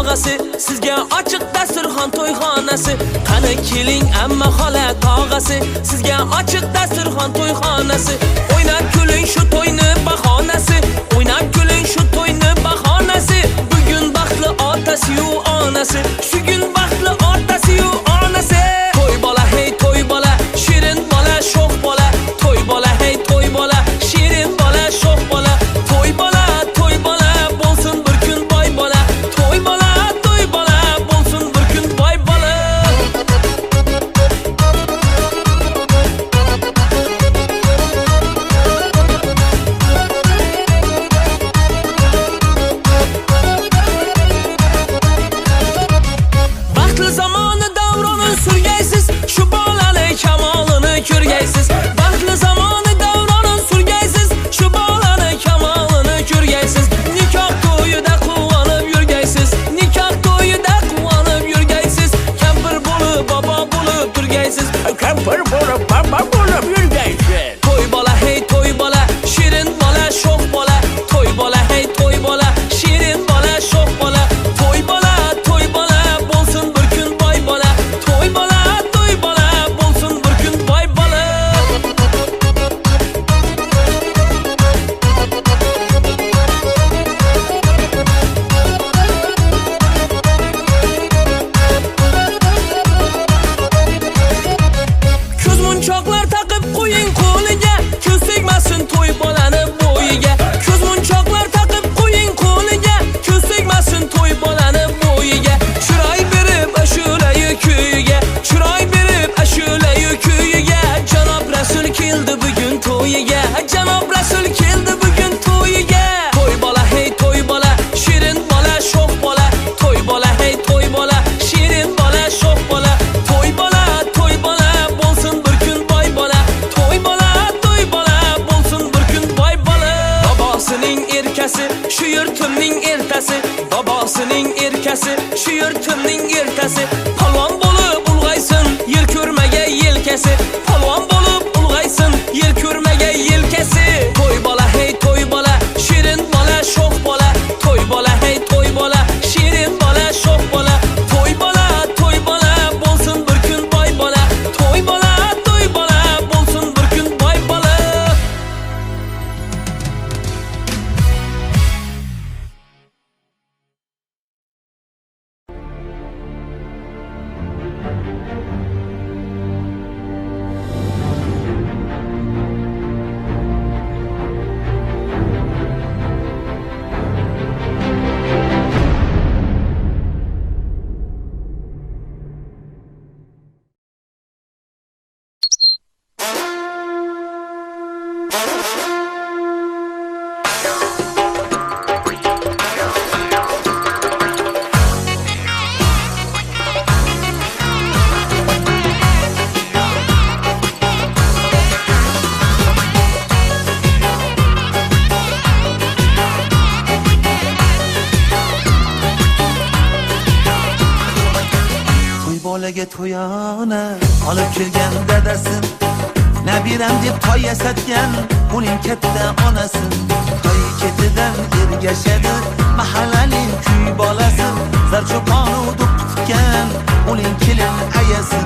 tog'asi, sizga ochiq dasturxon to'yxonasi. Qani keling amma xola tog'asi, sizga ochiq dasturxon to'yxonasi. O'ynab kuling shu to'yni bahonasi, o'ynab kuling shu to'yni bahonasi. Bugun baxtli otasi-yu onasi, shu kun baxtli otasi-yu onasi. To'y bola hey to'y bola, shirin bola sho'x bola. To'y bola hey to'y bola, shirin bola sho'x bola. To'y bola bo'lsin bir kun boy bola. To'y bola bo'lsin bir kun boy bola. Baxtli zamoni davronin surgaysiz, shu bolani kamolini ko'rgaysiz. Baxtli zamoni davronin surgaysiz, shu bolani kamolini ko'rgaysiz. Nikoh to'yida quvonib yurgaysiz, nikoh to'yida quvonib yurgaysiz. Kampir bo'lib bobo bo'lib turgaysiz, kampir bo'lib bobo bo'lib yurgaysiz. To'y bola hey to'y bola, shirin bola sho'x bola. To'y bola hey to'y bola, shirin bola sho'x bola. To'y bola bo'lsin bir kun boy bola. To'y bola bo'lsin bir kun boy bola. Ko'z munchoqlar taqib qo'ying qo'liga, ko'z tegmasin to'y bolani bo'yiga. Ko'z munchoqlar taqib qo'ying qo'liga, ko'z tegmasin to'y bolani bo'yiga. Chiroy berib ashulayu kuyiga, chiroy berib ashulayu kuyiga. Janob Rasul keldi bugun to'yiga, janob Rasul keldi bugun to'yiga. To'y bola hey to'y bola, shirin bola sho'x bola. To'y bola hey to'y bola, shirin bola sho'x bola. To'y bola bo'lsin bir kun boy bola. To'y bola bo'lsin bir kun boy bola. Babosining erkasi, shu yurtimning ertasi. Babosining erkasi, shu yurtimning ertasi. Polvon bo'lib ulg'aysin, yer ko'rmaga yelkasi. Polvon bo'lib ulg'aysin, yer ko'rmaga yelkasi. To'y bola hey to'y bola, shirin bola sho'x bola. To'y bola hey to'y bola, shirin bola sho'x bola. To'y bola bo'lsin bir kun boy bola. To'y bola bo'lsin bir kun boy bola. bolaga to'yona olib kelgan dadasi, nabiram deb toy yasatgan uning katta onasi. Toy ketidan ergashadi mahallaning kuy bolasi, zarcho'pon udib tutgan uning kelin ayasi.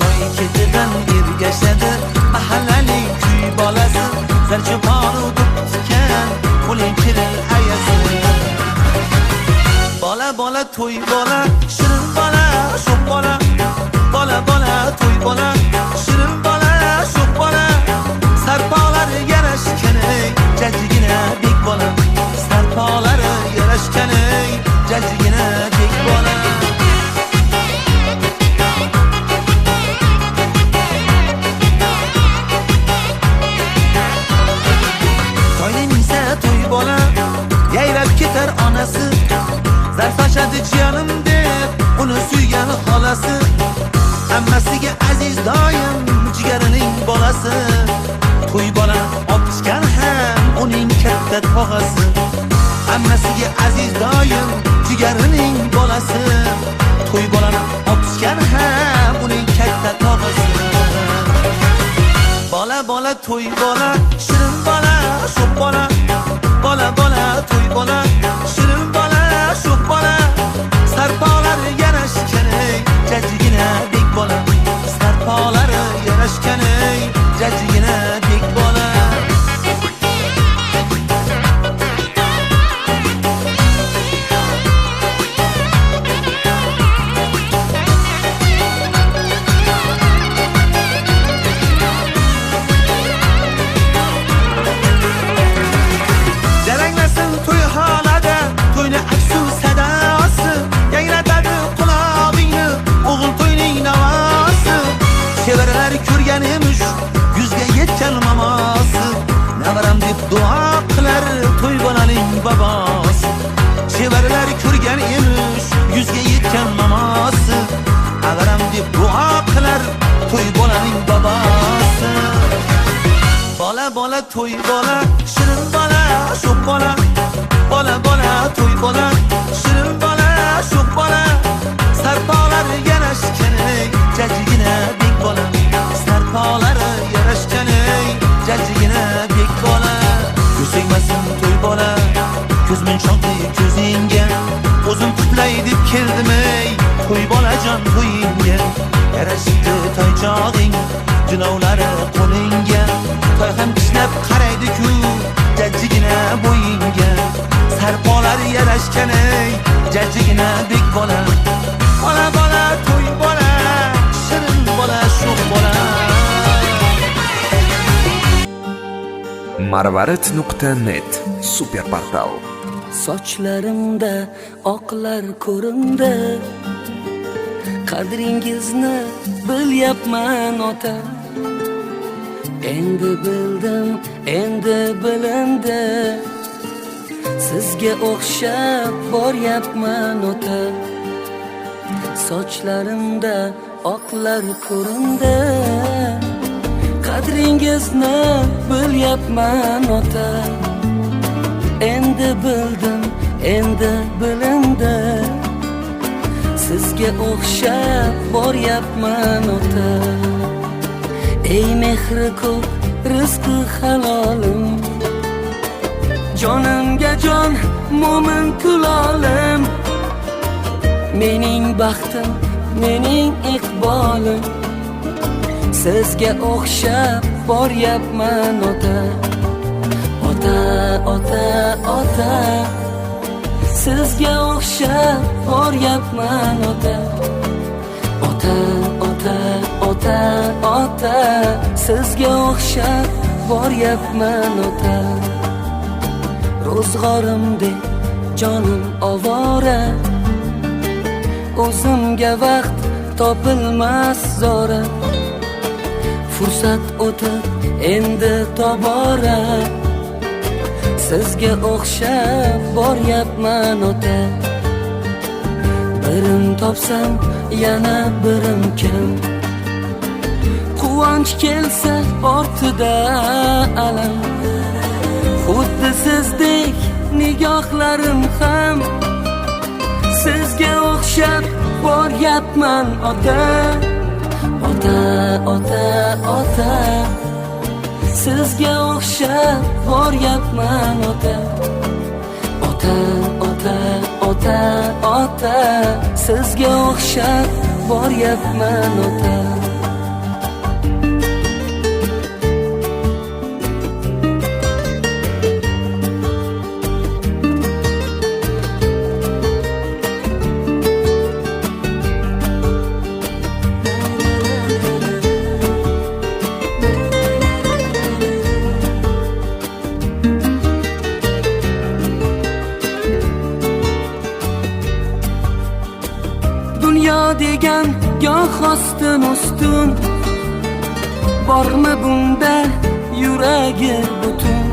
Toy ketidan ergashadi mahallaning kuy bolasi, zarcho'pon udib tutgan uning kelin ayasi. Bola bola to'y bola, shirin bola, sho'x bola. Bola bola to'y bola, shirin bola, sho'x bola. Sarpolar yarashgan ey, jajjigina bek bola. Sarpolar yarashgan ey, jajjigina bek bola. To'yni minsa to'y bola, yayrab ketar onasi. Zarfashadi jiyanim deb uni suygan xolasi. Hammasiga aziz doim jigarining bolasi. To'y bola otishgan ham uning katta tog'asi. Hammasiga aziz doim jigarining bolasi. To'y bolani otishgan ham uning katta tog'asi. Bola bola to'y bola, shirin bola, sho'x bola. Bola bola to'y bola, shirin bola, sho'x bola. to'y bola, shirin bola, sho'x bola. Bola bola to'y bola, shirin bola, sho'x bola. Sarpolari yarashgan ey, jajjigina bek bola. Sarpolari yarashgan ey, jajjigina bek bola. Ko'zingmasin to'y bola, ko'zmunchoqli ko'zingga o'zim qutlay deb keldim ey, to'y bolajon to'yingga. Yarashibdi toychog'ing, jilovlari qo'lingga. Toy ham kishnab qaraydi-ku, jajjigina bo'yingga. Sarpolari yarashgan ey, jajjigina bek bola. Bola bola to'y bola, shirin bola, sho'x bola. Marvarid.net super portal. Sochlarimda oqlar ko'rindi, qadringizni bilyapman ota. Endi bildim, endi bilindi, sizga o'xshab boryapman ota. Sochlarimda oqlar ko'rindi, qadringizni bilyapman ota. Endi bildim, endi bilindi, sizga o'xshab boryapman ota. Ey mehri ko'p, rizqi halolim, jonimga jon, mo'min kulolim. Mening baxtim, mening iqbolim, sizga o'xshab boryapman ota. Ota, ota, ota, sizga o'xshab boryapman ota. Ota, ota, ota, ota, sizga o'xshab boryapman ota. Ro'zg'orimdek jonim ovora, o'zimga vaqt topilmas zora. Fursat o'tib endi tobora, sizga o'xshab boryapman ota. Birim topsam yana birim kam, quvonch kelsa ortida alam. Xuddi sizdek nigohlarim ham, sizga o'xshab boryapman ota. Ota, ota, ota, sizga o'xshab boryapman ota. Ota, ota, ota, ota, sizga o'xshab boryapman ota. Dunyo degan goh ostin ustun, bormi bunda yuragi butun.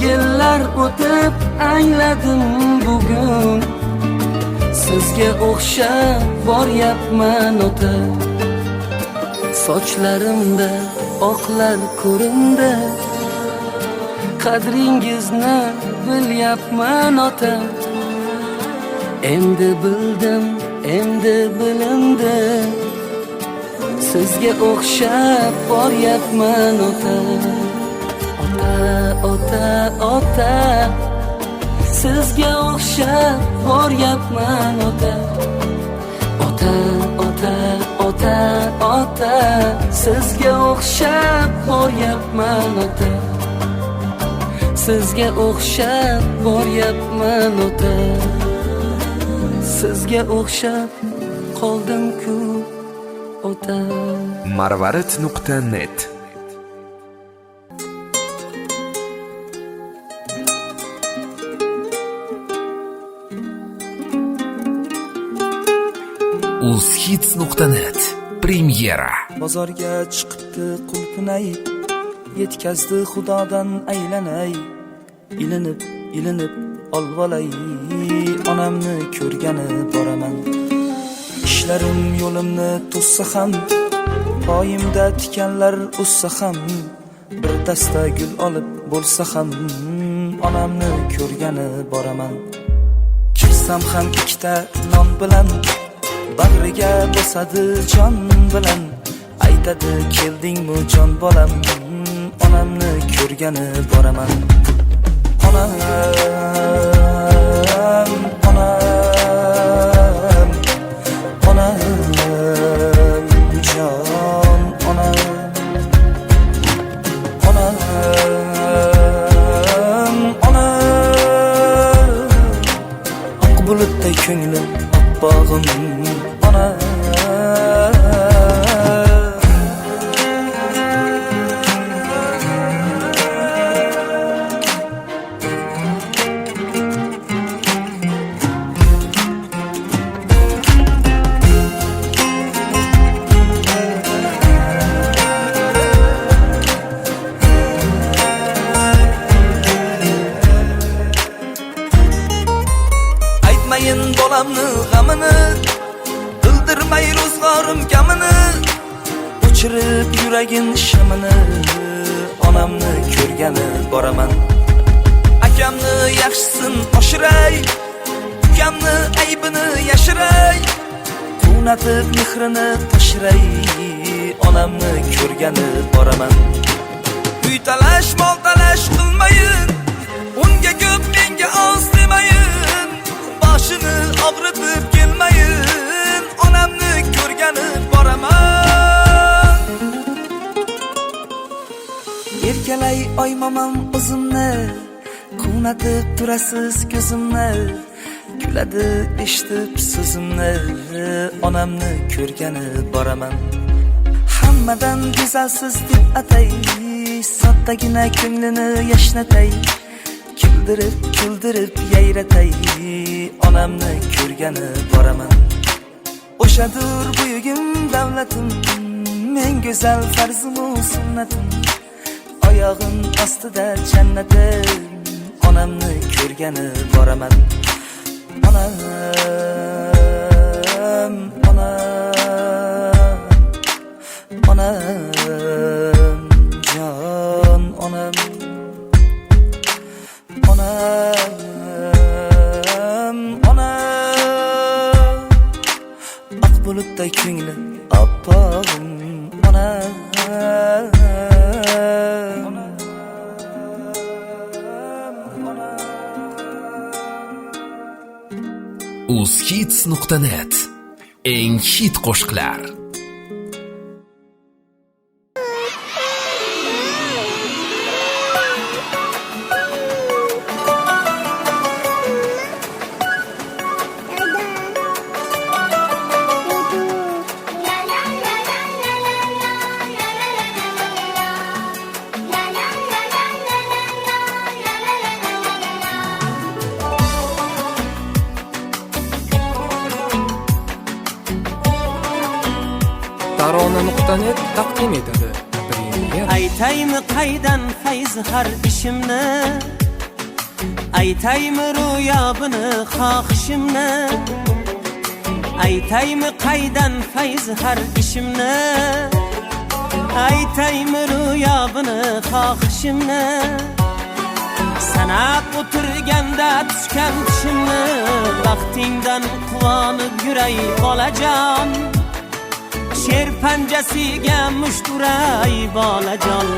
Yillar o'tib angladim bugun, sizga o'xshab boryapman ota. Sochlarimda oqlar ko'rindi, qadringizni bilyapman ota. Endi bildim, endi bilindi, sizga o'xshab boryapman ota. Ota, ota, ota, sizga o'xshab boryapman ota. Ota, ota, ota, ota, sizga o'xshab boryapman ota. Sizga o'xshab boryapman ota. Sizga o'xshab qoldim-ku ota. Marvarid.net uzhits.net premyera. Bozorga chiqibdi qulpinay, yetkazdi xudodan aylanay. Ilinib, ilinib olvolay, onamni ko'rgani boraman. Ishlarim yo'limni to'ssa ham, poyimda tikanlar o'ssa ham, bir dasta gul olib bo'lsa ham onamni ko'rgani boraman. Kirsam ham ikkita non bilan bag'riga bosadi jon bilan, aytadi keldingmi jon bolam, onamni ko'rgani boraman. Onam, onam, onam, jon onam, onam, onam, oq bulutday ko'nglim, oppog'im, onam. Aytmayin bolamni g'amini, bildirmay ro'zg'orim kamini, o'chirib yuragin shamini, onamni ko'rgani boraman. Akamni yaxshisin oshiray, ukamni aybini yashiray, quvnatib mehrini tashiray, onamni ko'rgani boraman. Uy talash, mol talash qilmayin, unga ko'p menga oz demayin, boshini og'ritib kelmayin, onamni ko'rgani boraman. Erkalay oymamam o'zimni, quvnatib turasiz ko'zimni, kuladi eshitib so'zimni, onamni ko'rgani boraman. Hammadan go'zalsiz deb atay, soddagina ko'nglini yashnatay, kuldirib kuldirib yayratay, onamni ko'rgani boraman. O'shadur buyugim davlatim, men go'zal farzimu sunnatim, oyog'im ostida jannatim, onamni ko'rgani boraman. Onam, onam, onam, jon onam, onam, onam, oq bulutday ko'nglim, oppog'im, onam. uzhits.net eng hit qo'shiqlar. Tarona.net taqdim etadi. Aytaymi qaydan fayz har ishimni, aytaymi ro'yobini xohishimni, aytaymi qaydan fayz har ishimni, aytaymi ro'yobini xohishimni, sanab o'tirganda tushgan tushimni, vaqtingdan quvonib yuray bolajon, sher panjasiga mushturay bolajon,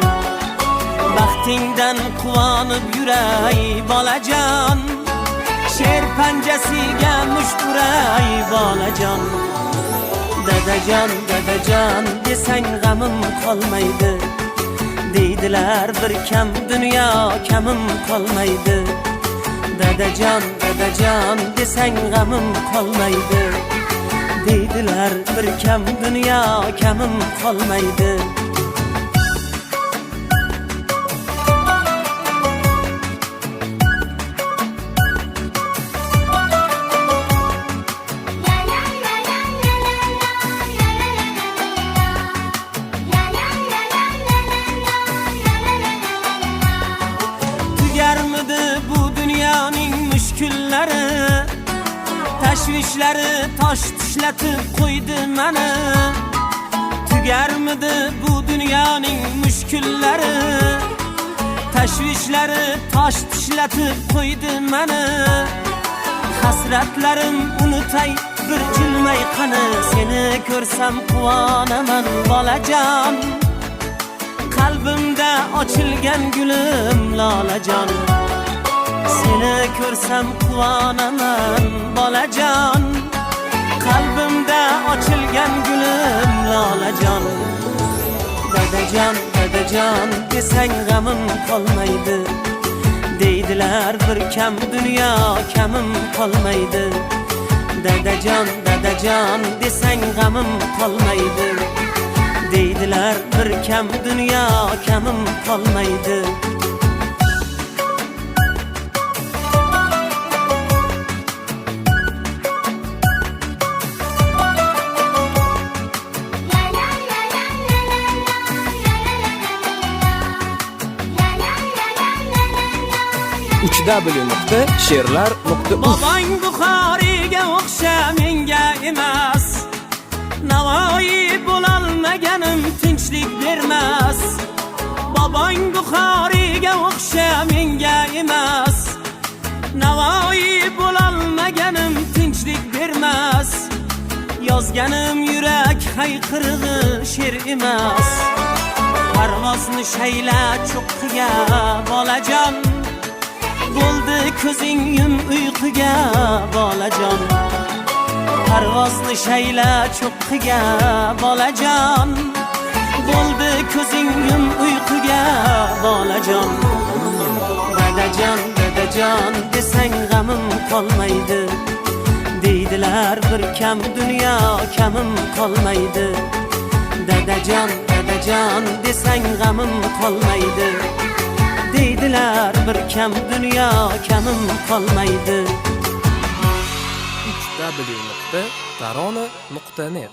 vaqtingdan quvonib yuray bolajon, sher panjasiga mushturay bolajon. Dadajon, dadajon desang g'amim qolmaydi, deydilar bir kam dunyo kamim qolmaydi. Dadajon, dadajon desang g'amim qolmaydi, deydilar bir kam dunyo kamim qolmaydi. Tugarmidi bu dunyoning mushkullari, tashvishlari tosh tishlatib qo'ydi meni. Tugarmidi bu dunyoning mushkullari, kunlari tashvishlari tosh tishlatib qo'ydi meni hasratlarim unutay bir jilmay qani seni ko'rsam quvonaman bolajon qalbimda ochilgan gulim lolajon seni ko'rsam quvonaman bolajon qalbimda ochilgan gulim lolajon dadajon desang g'amim qolmaydi deydilar bir kam dunyo kamim qolmaydi dadajon desang g'amim qolmaydi deydilar bir kam dunyo kamim qolmaydi www.she'rlar.uz Babang Buxoriga o'xsha menga emas Navoiy bo'lolmaganim tinchlik bermas Babang Buxoriga o'xsha menga emas Navoiy bo'lolmaganim tinchlik bermas Yozganim yurak hayqirig'i she'r emas Parvozni shayla cho'qqiga bolajon Bo'ldi ko'zing yum uyquga bolajon Parvozni shayla cho'qqiga bolajon Bo'ldi ko'zing yum uyquga bolajon Dadajon desang g'amim qolmaydi deydilar bir kam dunyo kamim qolmaydi Dadajon desang g'amim qolmaydi deydilar bir kam dunyo kamim qolmaydi www.tarona.net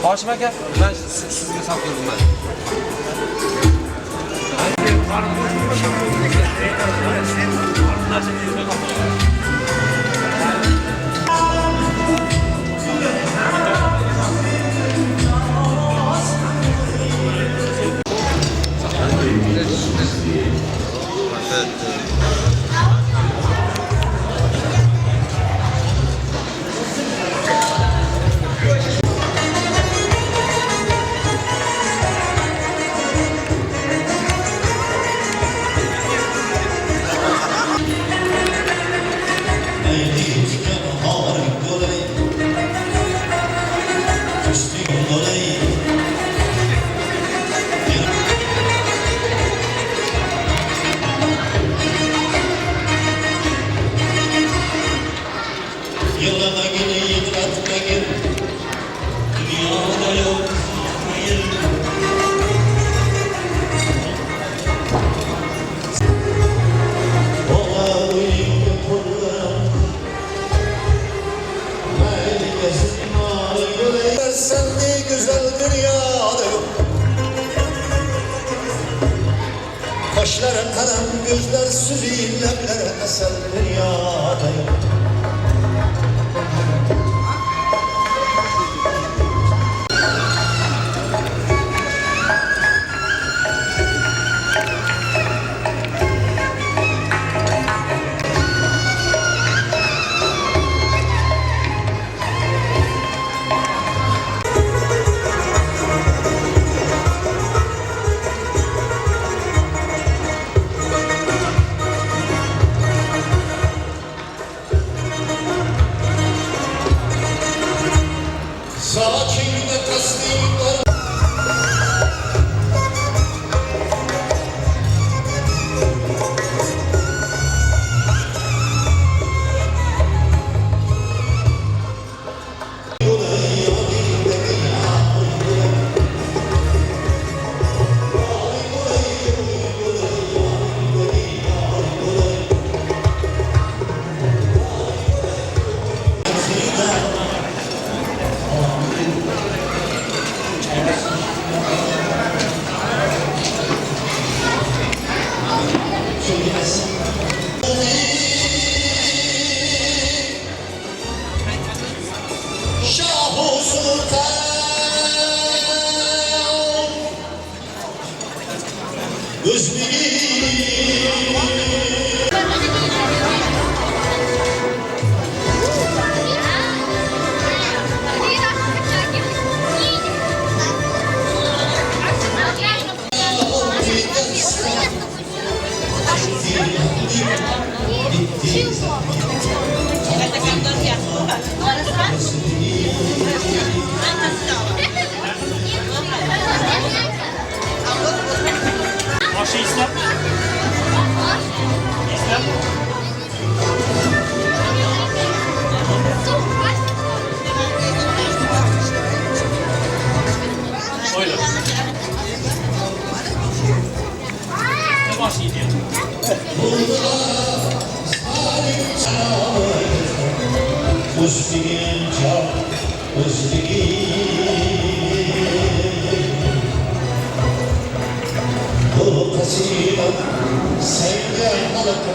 Hoshim aka, men sizga sal qildim. Kaşların kalem, gözler süzeyim, lemlere esel dünyada yok. Üstügen çok, bu kasida sevgi halakı.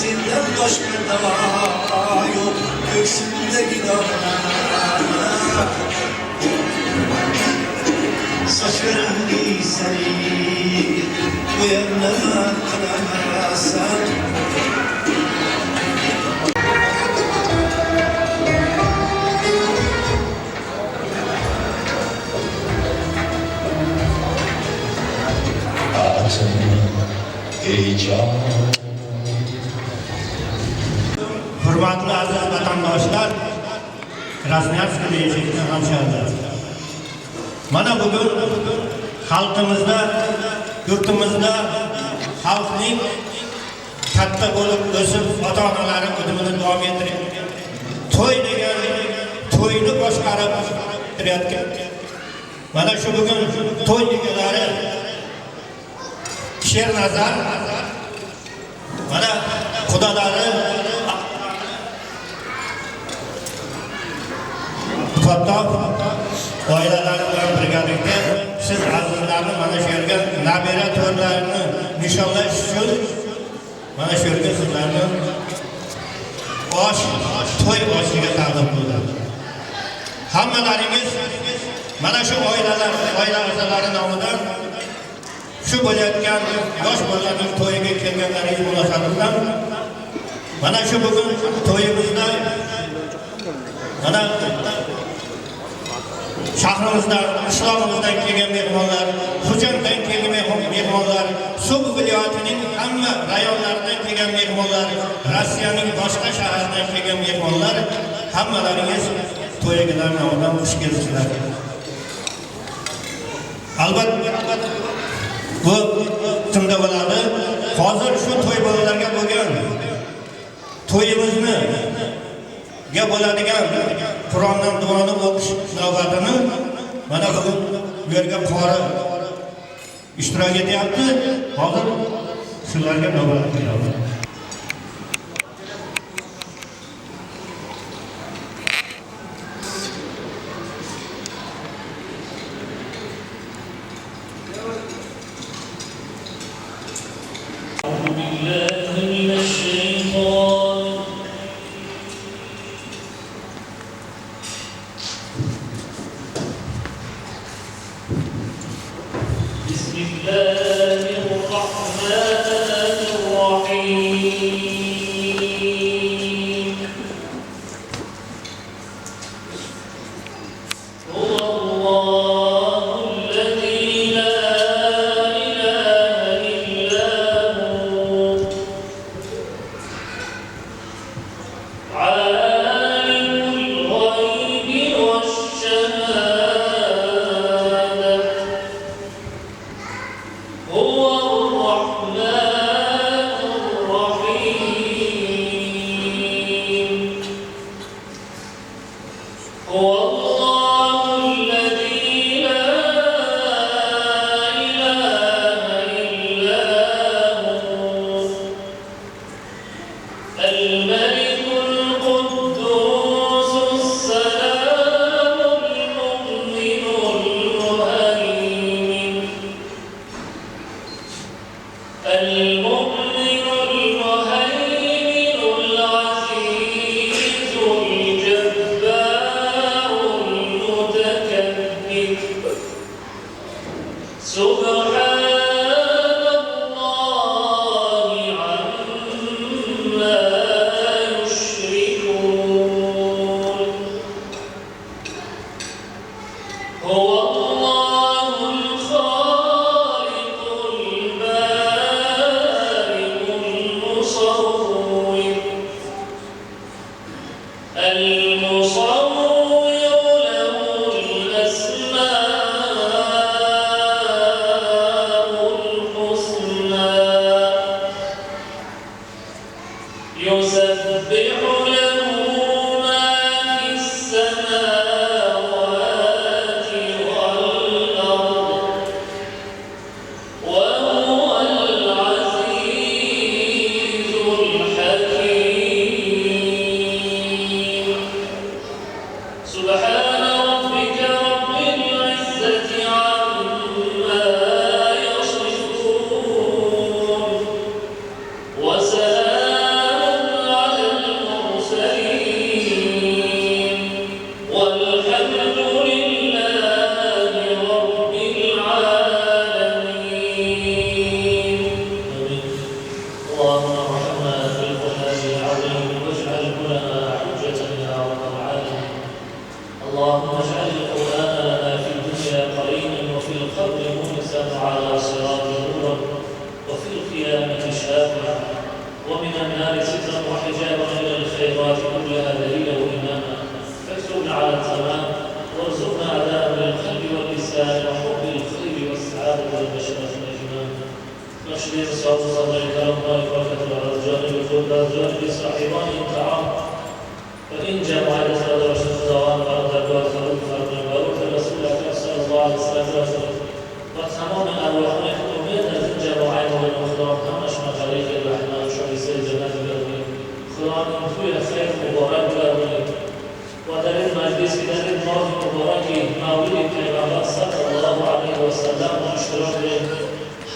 Senden başka dava yok göğsümdeki dağlar. Saçlarım seni bu yanına kıramazsan. Hurmatli aziz vatandoshlar, Krasnoyarsk viloyatining hamshahrilar. Mana bugun xalqimizda, yurtimizda xalqning katta bo'lib o'sib, ota-onalari qudumini davom ettirib, to'y degan to'yni boshqarib turayotgan. Mana shu bugun to'y egalari Shernazar mana xudolari Fattoh oilalari bilan birgalikda siz azizlarni mana shu yerga nabira to'ylarini nishonlash uchun mana shu yerga sizlarni to'y oshiga taqdim qildim. Hammalaringiz mana shu oila a'zolari nomidan shu bo'layotgan yosh bolalarning to'yiga kelganlaringiz munosabati bilan mana shu bugun to'yimizda mana shahrimizdan, qishlog'imizdan kelgan mehmonlar, Xo'janddan kelgan mehmonlar, Suv viloyatining hamma rayonlaridan kelgan mehmonlar, Rossiyaning boshqa shaharlaridan kelgan mehmonlar, hammalaringiz to'yiga nomidan xush kelibsizlar. Albatta bu kimda bo'ladi? Hozir shu to'y bolalarga bo'lgan to'yimizni ga bo'ladigan Qur'ondan duoni o'qish navbatini mana bugun bu yerga qori ishtirok etyapti. Hozir sizlarga navbat beraman. هو الله الذي لا إله هو الرحمن الرحيم هو الله الذي لا إله إلا هو الملك القدوس السلام المؤمن المهيمن العزيز الجبار المتكبر سبحان الله عما يشركون هو الله الخالق البارئ المصور له الأسماء الحسنى يسبح له ما في السماوات والأرض وهو العزيز الحكيم سبحان ربك رب العزة عما يصفون وسلام على المرسلين والحمد لله رب العالمين اللهم ارحمنا في القرآن العظيم واجعله لنا حجة يا رب العالمين اللهم اجعل القرآن لنا في الدنيا قرينا وفي القبر مونسا على صراط نورا وفي القيامة شافعا ومن النار سترا وحجابا إلى الخيرات كلها دليلا وإماما فاكتبنا على التمام وارزقنا أداء للقلب واللسان وحب الخير والسعادة والبشرة والإيمان نشر صوت صدر الكرم والبركة على الجانب الخلد الجانب صاحبان الطعام وإن جمع يسرد رشد الدوام بعد الدعاء خروج فرد المبروك رسول الله صلى الله عليه وسلم وتمام أرواحنا أمير الجنة وعين والمخدار همش مغاريك الرحمن شعر سيد جنات الأرضين خلان انتوي خير مبارك الأرضين ودر المجلس در الماضي مبارك مولد پیغمبر صلى الله عليه وسلم واشتراك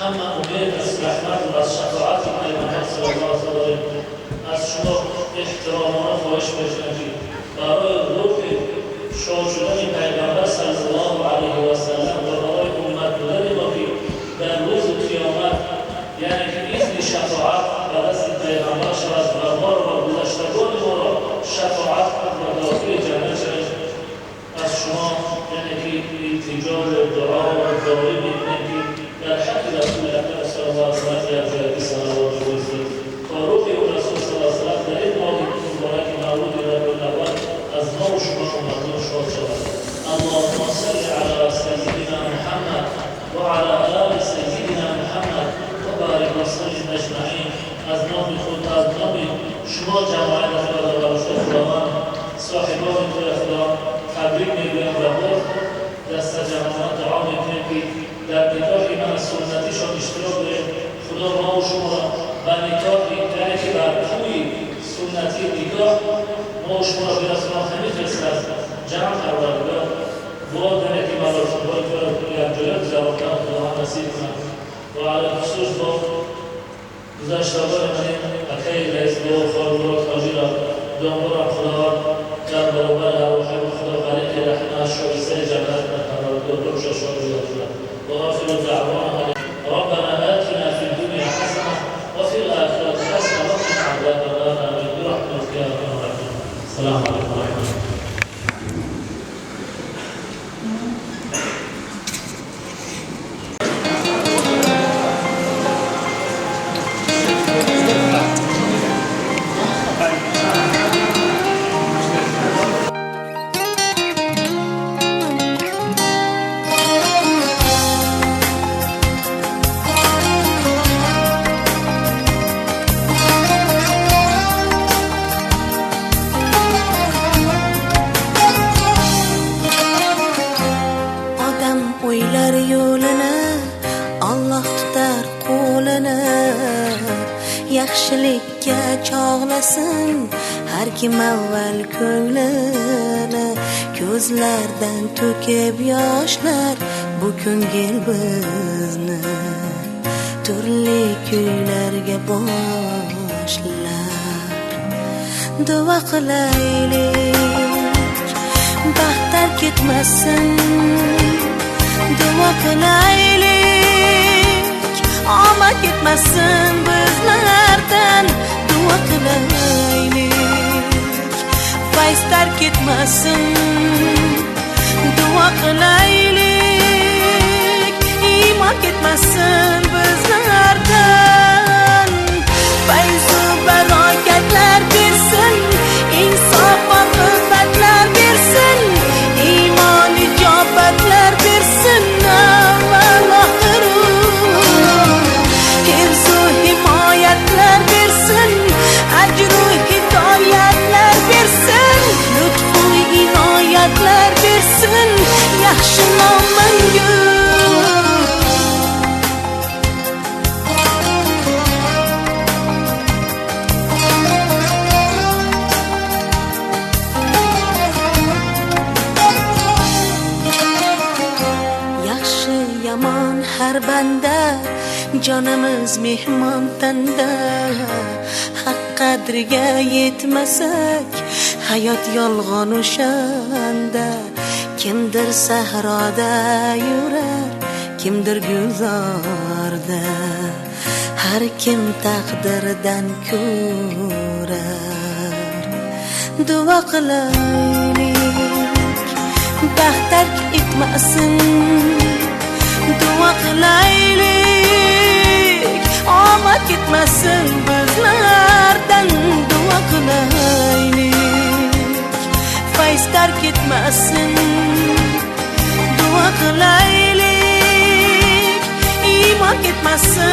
هم أمير الرحمن والشفاعات پیغمبر صلى الله عليه وسلم از شما احترامانا خواهش می‌کنم برای روح شاد شدن پیغمبر صلی الله علیه و سلم و برای امت بودن ما که در روز قیامت یعنی که اذن شفاعت به دست پیغمبر شود و ما را و گذشتگان ما را شفاعت کند و داخل جنت شود از شما یعنی که التجا دعا و دعایی می‌کنم که در حق رسول اکرم صلی الله علیه و سلم یرجعی صلوات و عزت تا روح رسول صلی الله علیه و سلم در این ماهی مبارک مولود ربیع الاول از ما و شما مردم شاد شود اللهم صل على سيدنا محمد وعلى آل سيدنا محمد وبارك وسلم اجمعين از نام خود از نام شما جماعت خدا و رسول خداوند صاحبان اختیار تبریک میگویم و باز دست جماعت دعا میکنیم که در نکاح من سنتیشان اشتراک داریم خدا ما و شما را به نکاح یعنی که بر پوی سنتی نکاح ما و شما را به رسول همین فرستد جمع پروردگار دعا داره که مراسم های تو را یک جایت جواب کنم خدا هم نصیب کنم و علی خصوص با گذشتگان من اکی رئیس دو خالدورات حاجی را دانبارم خداوند در برابر ارواح خدا غریق رحمه شایسته جنت پروردگار روش شاد بیاد و آخر دعوانا ربنا آتنا في الدنيا حسنة وفي الآخرة حسنة وقنا عذاب النار آمين برحمتك يا أرحم الراحمين السلام عليكم ورحمة الله baxtar qo'lini, yaxshilikka chog'lasin har kim avval ko'nglini. Ko'zlardan to'kib yoshlar bu ko'ngil bizni turli kuylarga boshlar. Duo qilaylik baxtlar ketmasin, duo qilaylik omad ketmasin bizlardan. Duo qilaylik fayzlar ketmasin, duo qilaylik iymon ketmasin bizlardan. Fayzu barokatlar bersin, insof va quvvatlar bersin, iymon ijobatlar bersin. Avval oxiru hifzu himoyatlar bersin, ajru hidoyatlar bersin, lutfu inoyatlar bersin, yaxshi nom mangu. Yaxshi yomon har banda, jonimiz mehmon tanda. Haq qadriga yetmasak hayot yolg'on o'shanda. Kimdir sahroda yurar, kimdir gulzorda, har kim taqdirdan ko'rar. Duo qilaylik baxtlar ketmasin, duo qilaylik omad ketmasin bizlardan. Duo qilaylik fayzlar ketmasin, duo qilaylik iymon ketmasin